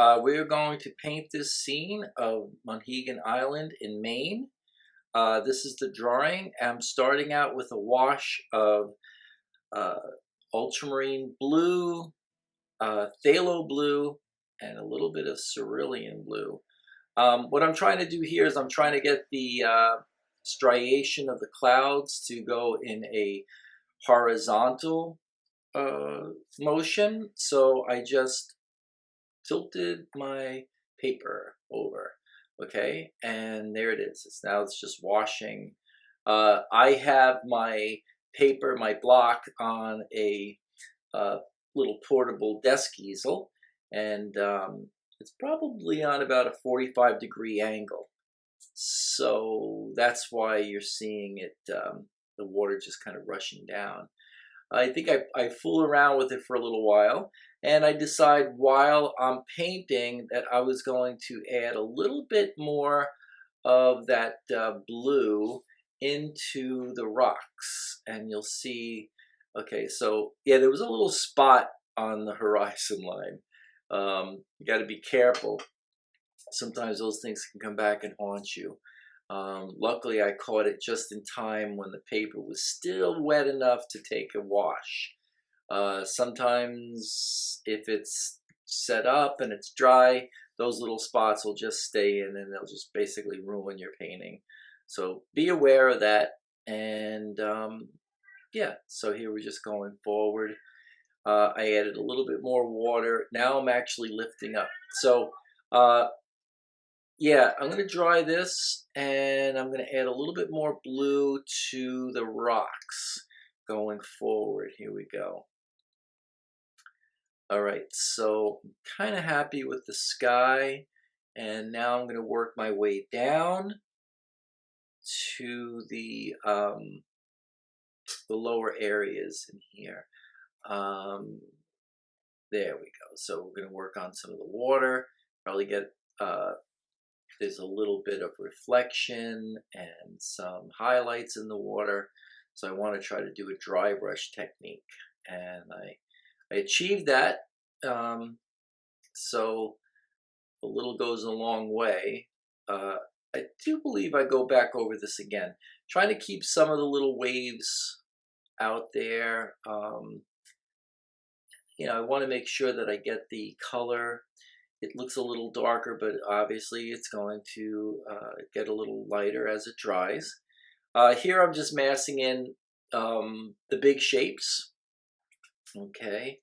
We're going to paint this scene of Monhegan Island in Maine. This is the drawing. I'm starting out with a wash of uh, ultramarine blue, phthalo blue, and a little bit of cerulean blue. What I'm trying to do here is I'm trying to get the striation of the clouds to go in a horizontal motion. So I just tilted my paper over, okay, and there it is. It's just washing. I have my paper, my block, on a uh, little portable desk easel, and it's probably on about a 45-degree angle. So that's why you're seeing it, the water just kind of rushing down. I think I fool around with it for a little while, and I decide while I'm painting that I was going to add a little bit more of that blue into the rocks. And you'll see, okay, so yeah, there was a little spot on the horizon line. You got to be careful. Sometimes those things can come back and haunt you. Luckily, I caught it just in time when the paper was still wet enough to take a wash. Sometimes if it's set up and it's dry, those little spots will just stay in and they'll just basically ruin your painting. So be aware of that. And yeah, so here we're just going forward. I added a little bit more water. Now I'm actually lifting up. So yeah, I'm going to dry this, and I'm going to add a little bit more blue to the rocks going forward. Here we go. All right, so I'm kind of happy with the sky, and now I'm going to work my way down to the lower areas in here. There we go. So we're going to work on some of the water, probably get there's a little bit of reflection and some highlights in the water. So I want to try to do a dry brush technique. And I achieved that. So a little goes a long way. I do believe I go back over this again. Trying to keep some of the little waves out there. You know, I want to make sure that I get the color. It looks a little darker, but obviously it's going to get a little lighter as it dries. Here I'm just massing in the big shapes. Okay.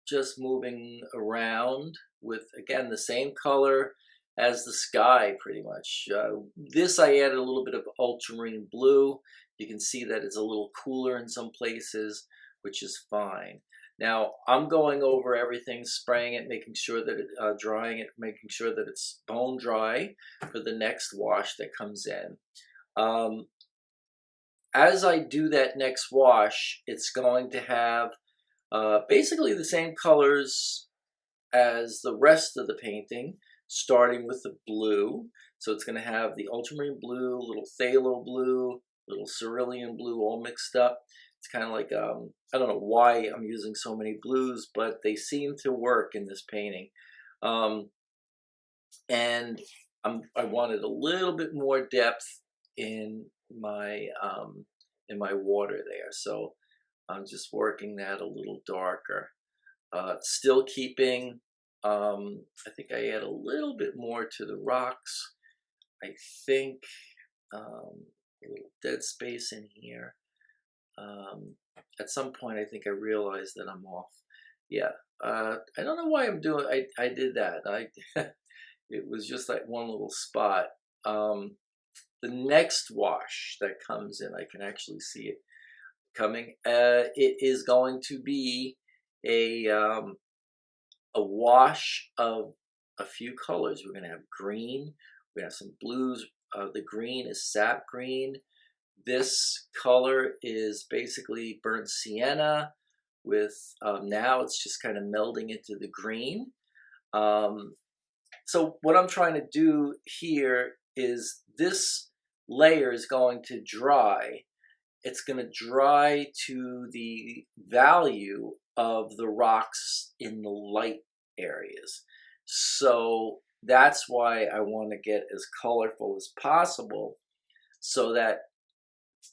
Just moving around with, again, the same color as the sky, pretty much. This I added a little bit of ultramarine blue. You can see that it's a little cooler in some places, which is fine. Now I'm going over everything, spraying it, making sure that it, drying it, making sure that it's bone dry for the next wash that comes in. As I do that next wash, it's going to have basically the same colors as the rest of the painting, starting with the blue. So it's going to have the ultramarine blue, little phthalo blue, little cerulean blue all mixed up. It's kind of like, I don't know why I'm using so many blues, but they seem to work in this painting. And I wanted a little bit more depth in my water there. So I'm just working that a little darker. Still keeping, I think I add a little bit more to the rocks. I think a little dead space in here. At some point I think I realized that I'm off. Yeah, I don't know why I'm doing, I did that. It was just like one little spot. The next wash that comes in, I can actually see it coming. It is going to be a wash of a few colors. We're going to have green, we're going to have some blues. The green is sap green. This color is basically burnt sienna with, now it's just kind of melding into the green. So what I'm trying to do here is this layer is going to dry. It's going to dry to the value of the rocks in the light areas. So that's why I want to get as colorful as possible so that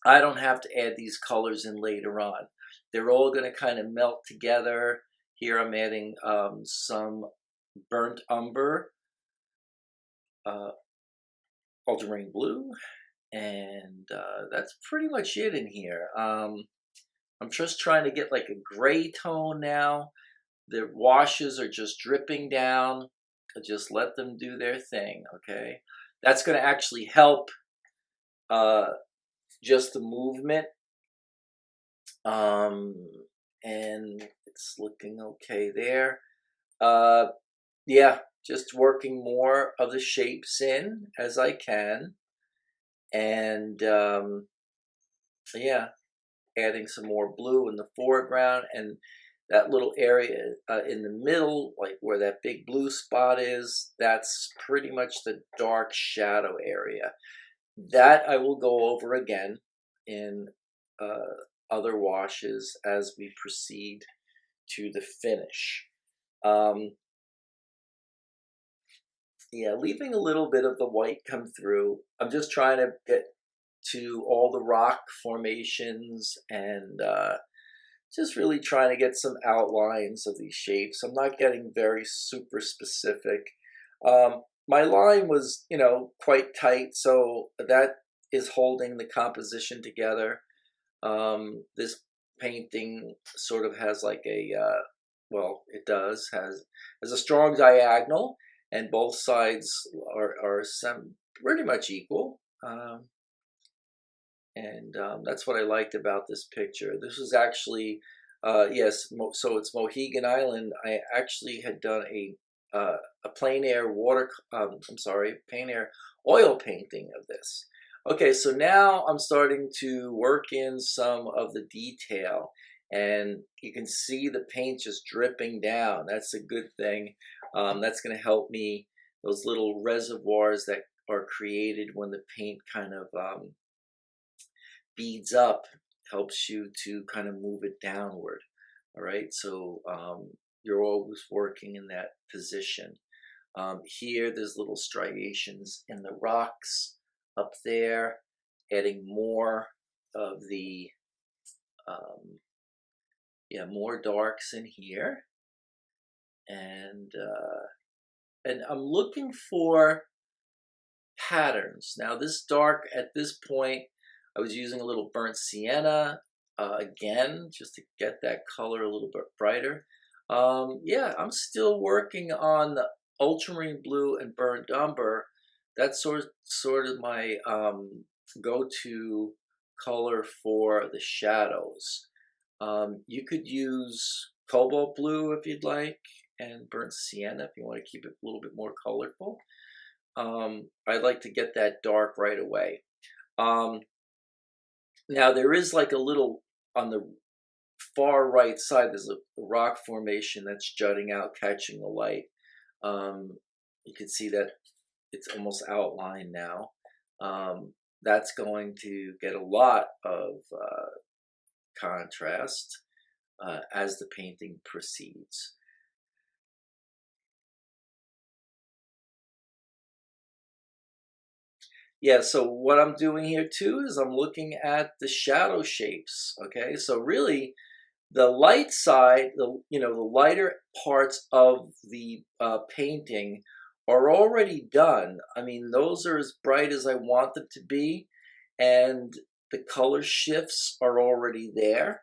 I don't have to add these colors in later on. They're all going to kind of melt together. Here I'm adding some burnt umber, uh, ultramarine blue, and that's pretty much it in here. I'm just trying to get like a gray tone now. The washes are just dripping down. I just let them do their thing, okay? That's going to actually help uh, just the movement. Um, and it's looking okay there. Uh, yeah, just working more of the shapes in as I can. And yeah, adding some more blue in the foreground, and that little area in the middle, like where that big blue spot is, that's pretty much the dark shadow area. That I will go over again in other washes as we proceed to the finish. Yeah, leaving a little bit of the white come through. I'm just trying to get to all the rock formations and just really trying to get some outlines of these shapes. I'm not getting very super specific. My line was, quite tight, so that is holding the composition together. This painting sort of has like well, it has a strong diagonal, and both sides are pretty much equal. And that's what I liked about this picture. This was actually, yes, so it's Monhegan Island. I actually had done a plein air plein air oil painting of this. Okay, so now I'm starting to work in some of the detail, and you can see the paint just dripping down. That's a good thing. That's going to help me, those little reservoirs that are created when the paint kind of beads up, helps you to kind of move it downward. All right, so you're always working in that position. Here, there's little striations in the rocks up there, adding more of the, more darks in here. And I'm looking for patterns. Now, this dark at this point, I was using a little burnt sienna again, just to get that color a little bit brighter. Yeah, I'm still working on the ultramarine blue and burnt umber. That's sort of my go-to color for the shadows. You could use cobalt blue if you'd like, and burnt sienna if you want to keep it a little bit more colorful. I like to get that dark right away. Now there is like a little, on the far right side, there's a rock formation that's jutting out, catching the light. You can see that it's almost outlined now. That's going to get a lot of contrast as the painting proceeds. Yeah, so what I'm doing here too is I'm looking at the shadow shapes, okay? So really, the light side, the lighter parts of the painting are already done. I mean, those are as bright as I want them to be, and the color shifts are already there.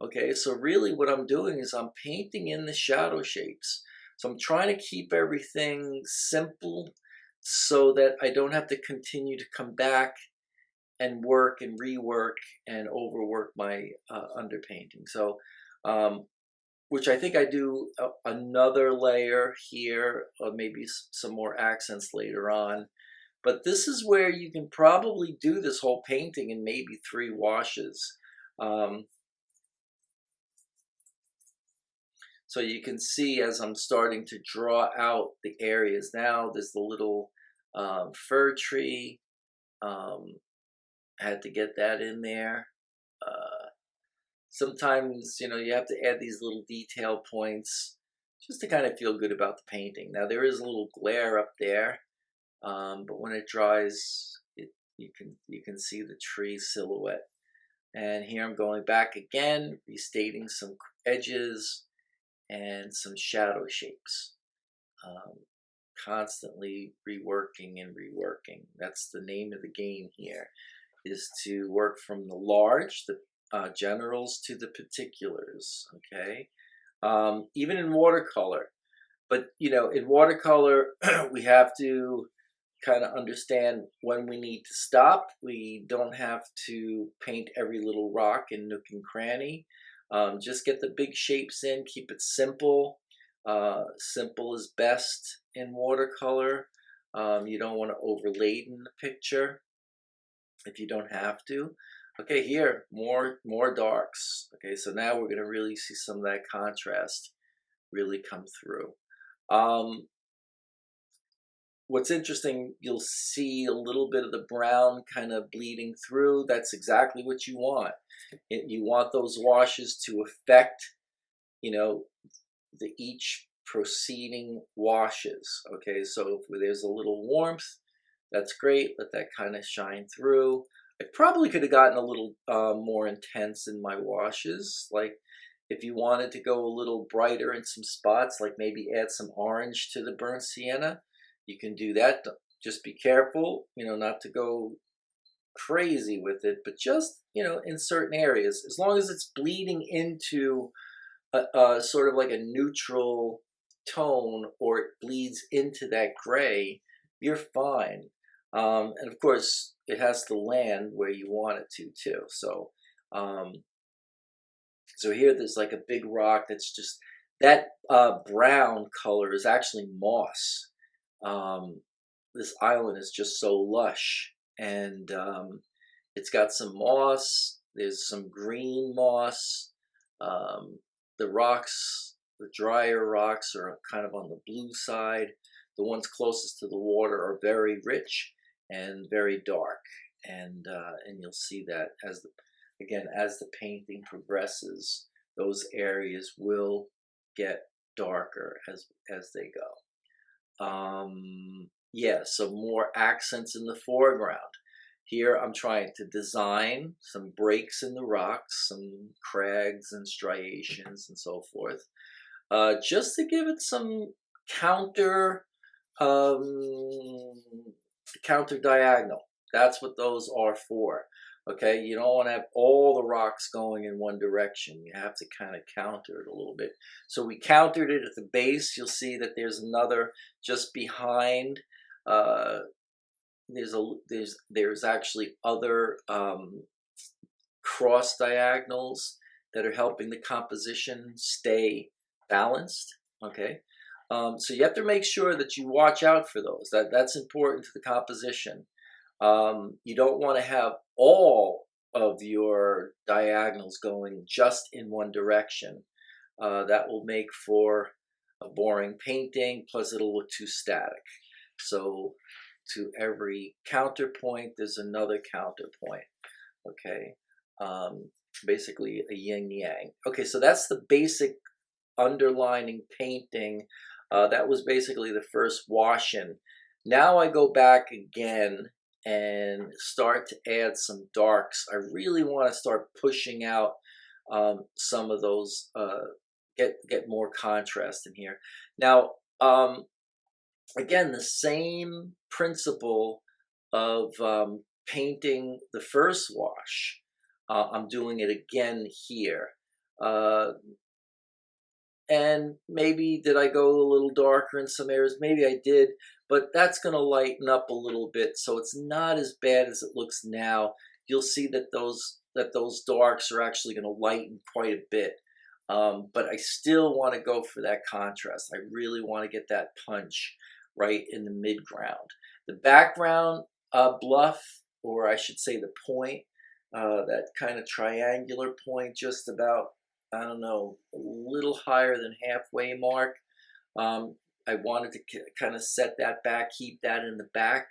Okay, so really what I'm doing is I'm painting in the shadow shapes. So I'm trying to keep everything simple so that I don't have to continue to come back and work and rework and overwork my underpainting. So, which I think I do another layer here, or maybe some more accents later on. But this is where you can probably do this whole painting in maybe 3 washes. So you can see as I'm starting to draw out the areas now, there's the little fir tree. I had to get that in there. Sometimes, you have to add these little detail points just to kind of feel good about the painting. Now there is a little glare up there, but when it dries, you can see the tree silhouette. And here I'm going back again, restating some edges and some shadow shapes. Um, Constantly reworking and reworking. That's the name of the game here, is to work from the large, the generals, to the particulars. Okay, even in watercolor. But you know, in watercolor, we have to kind of understand when we need to stop. We don't have to paint every little rock and nook and cranny. Just get the big shapes in, keep it simple. Simple is best in watercolor. You don't want to overladen the picture if you don't have to. Okay, here, more darks. Okay, so now we're going to really see some of that contrast really come through. What's interesting, you'll see a little bit of the brown kind of bleeding through. That's exactly what you want. You want those washes to affect, you know, each proceeding washes. Okay, so if there's a little warmth, that's great. Let that kind of shine through. I probably could have gotten a little more intense in my washes. Like if you wanted to go a little brighter in some spots, like maybe add some orange to the burnt sienna, you can do that. Just be careful, you know, not to go crazy with it, but just, you know, in certain areas, as long as it's bleeding into a sort of like a neutral tone, or it bleeds into that gray, you're fine. And of course, it has to land where you want it to too. So, so here there's like a big rock that's just, that brown color is actually moss. This island is just so lush, and it's got some moss. There's some green moss. The rocks, the drier rocks, are kind of on the blue side. The ones closest to the water are very rich and very dark, and you'll see that as the painting progresses, those areas will get darker as they go. Yeah, so more accents in the foreground. Here I'm trying to design some breaks in the rocks, some crags and striations and so forth, just to give it some counter counter diagonal. That's what those are for. Okay, you don't want to have all the rocks going in one direction. You have to kind of counter it a little bit. So we countered it at the base. You'll see that there's another just behind. There's actually other cross diagonals that are helping the composition stay balanced. Okay, so you have to make sure that you watch out for those. That's important to the composition. You don't want to have all of your diagonals going just in one direction. That will make for a boring painting, plus it'll look too static. So to every counterpoint, there's another counterpoint. Okay, basically a yin yang. Okay, so that's the basic underlining painting. That was basically the first wash-in. Now I go back again and start to add some darks. I really want to start pushing out some of those, get more contrast in here. Now, again, the same principle of painting the first wash. I'm doing it again here. And maybe did I go a little darker in some areas? Maybe I did, but that's going to lighten up a little bit, so it's not as bad as it looks now. You'll see that those darks are actually going to lighten quite a bit. But I still want to go for that contrast. I really want to get that punch right in the midground. The background bluff, or I should say the point, that kind of triangular point, just about, I don't know, a little higher than halfway mark. I wanted to kind of set that back, keep that in the back.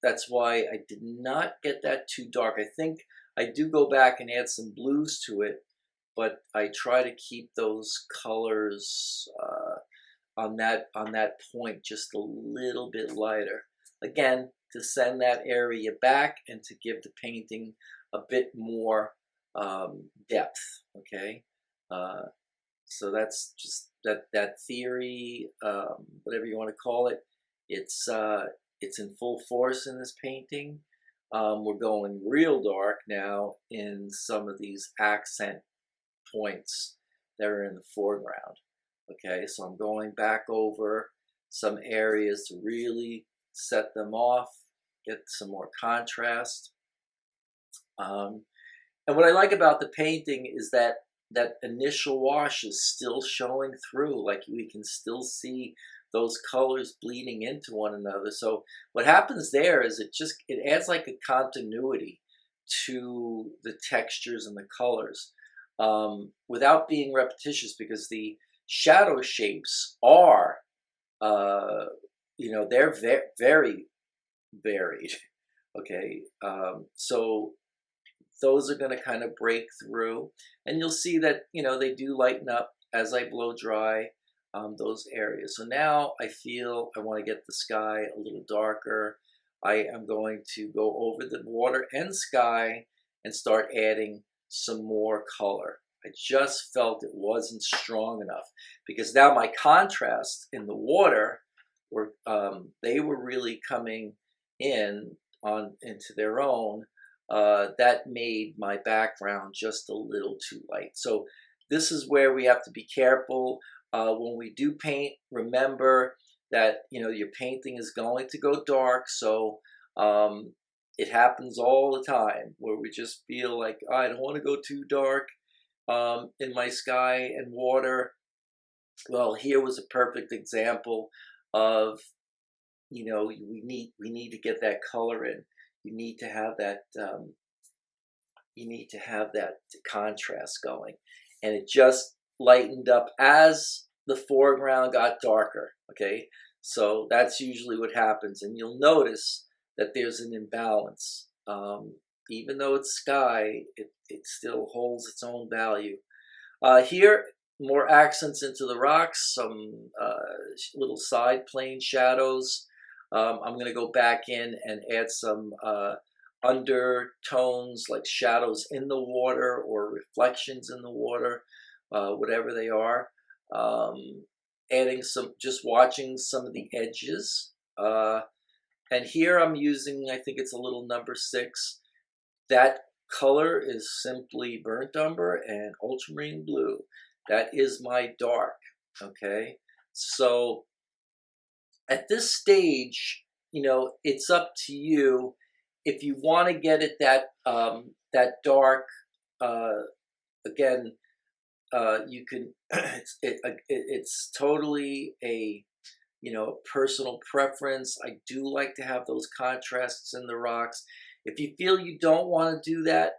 That's why I did not get that too dark. I think I do go back and add some blues to it, but I try to keep those colors on that point just a little bit lighter. Again, to send that area back and to give the painting a bit more depth. Okay, so that's just that theory, whatever you want to call it. It's in full force in this painting. We're going real dark now in some of these accent points that are in the foreground. Okay, so I'm going back over some areas to really set them off, get some more contrast. And what I like about the painting is that that initial wash is still showing through, like we can still see those colors bleeding into one another. So what happens there is it adds like a continuity to the textures and the colors, without being repetitious, because the shadow shapes are, they're very varied. Okay, so those are going to kind of break through, and you'll see that they do lighten up as I blow dry those areas. So now I feel I want to get the sky a little darker. I am going to go over the water and sky and start adding some more color. I just felt it wasn't strong enough, because now my contrast in the water they were really coming into their own. That made my background just a little too light. So this is where we have to be careful. When we do paint, remember that your painting is going to go dark. So it happens all the time where we just feel like, oh, I don't want to go too dark in my sky and water. Well, here was a perfect example of, we need to get that color in. You need to have that contrast going, and it just lightened up as the foreground got darker. Okay, so that's usually what happens, and you'll notice that there's an imbalance. Even though it's sky, it still holds its own value. Here, more accents into the rocks, some little side plane shadows. I'm going to go back in and add some undertones, like shadows in the water or reflections in the water, whatever they are. Adding just watching some of the edges. And here I'm using, I think it's a little number 6. That color is simply burnt umber and ultramarine blue. That is my dark. Okay, so at this stage, it's up to you if you want to get it that dark. Again, you can. It's totally a personal preference. I do like to have those contrasts in the rocks. If you feel you don't want to do that,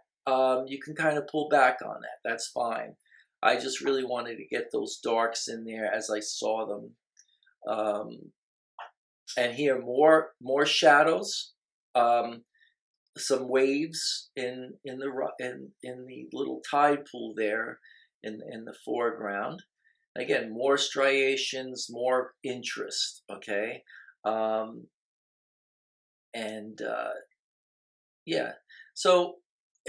you can kind of pull back on that. That's fine. I just really wanted to get those darks in there as I saw them. And here more shadows, some waves in the little tide pool there in the foreground. Again, more striations, more interest. Okay, yeah. So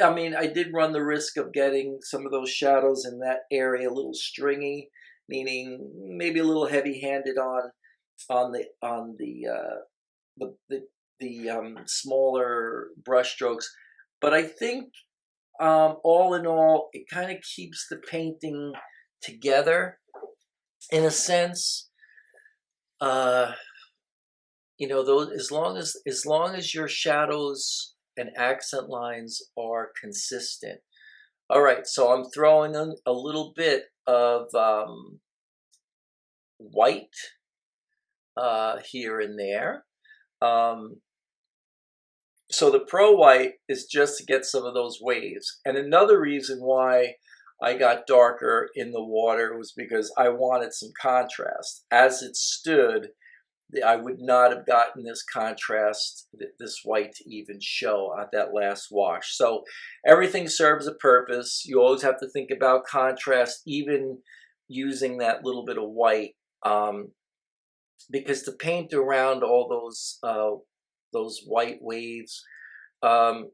I mean, I did run the risk of getting some of those shadows in that area a little stringy, meaning maybe a little heavy-handed on the smaller brush strokes. But I think all in all, it kind of keeps the painting together in a sense. Those as long as your shadows and accent lines are consistent. All right, so I'm throwing in a little bit of white here and there. So the pro white is just to get some of those waves. And another reason why I got darker in the water was because I wanted some contrast. As it stood, I would not have gotten this contrast, this white to even show at that last wash. So everything serves a purpose. You always have to think about contrast, even using that little bit of white, because to paint around all those white waves um,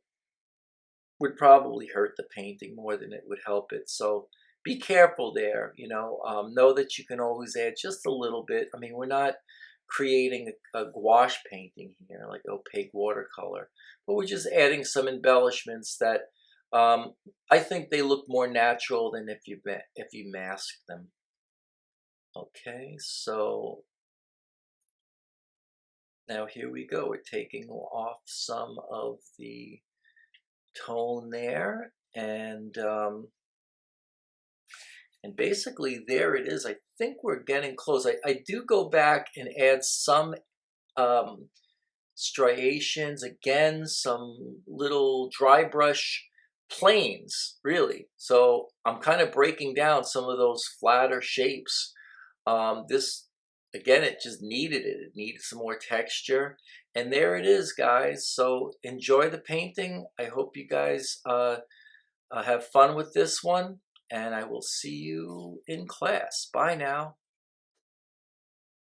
would probably hurt the painting more than it would help it. So be careful there. Know that you can always add just a little bit. I mean, we're not creating a gouache painting here, like opaque watercolor, but we're just adding some embellishments that I think they look more natural than if you mask them. Okay, so now here we go. We're taking off some of the tone there, and basically there it is. I think we're getting close. I do go back and add some um, striations again, some little dry brush planes, really. So I'm kind of breaking down some of those flatter shapes. This, again, it just needed it. It needed some more texture. And there it is, guys. So enjoy the painting. I hope you guys have fun with this one. And I will see you in class. Bye now.